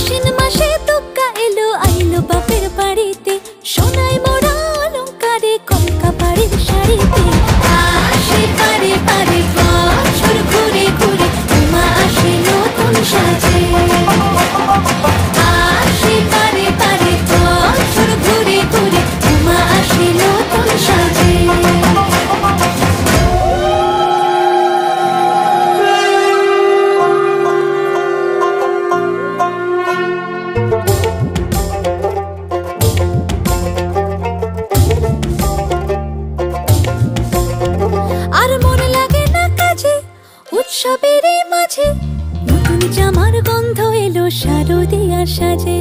আশ্বিন মাসে তুক্কা এলো আইলো বাপের বাড়িতে, সোনায় মোড়া অলংকারে কলকা বাড়ির শাড়িতে। আসে পারে পারে বছর ঘুরে ঘুরে, উমা আসে নতুন সাজে। আসে পারে পারে বছর ঘুরে ঘুরে, উমা আসে নতুন সাজে। আর মন লাগে না কাজে উৎসবের মাঝে, নতুন জামার গন্ধ এলো শারদিয়ার সাজে।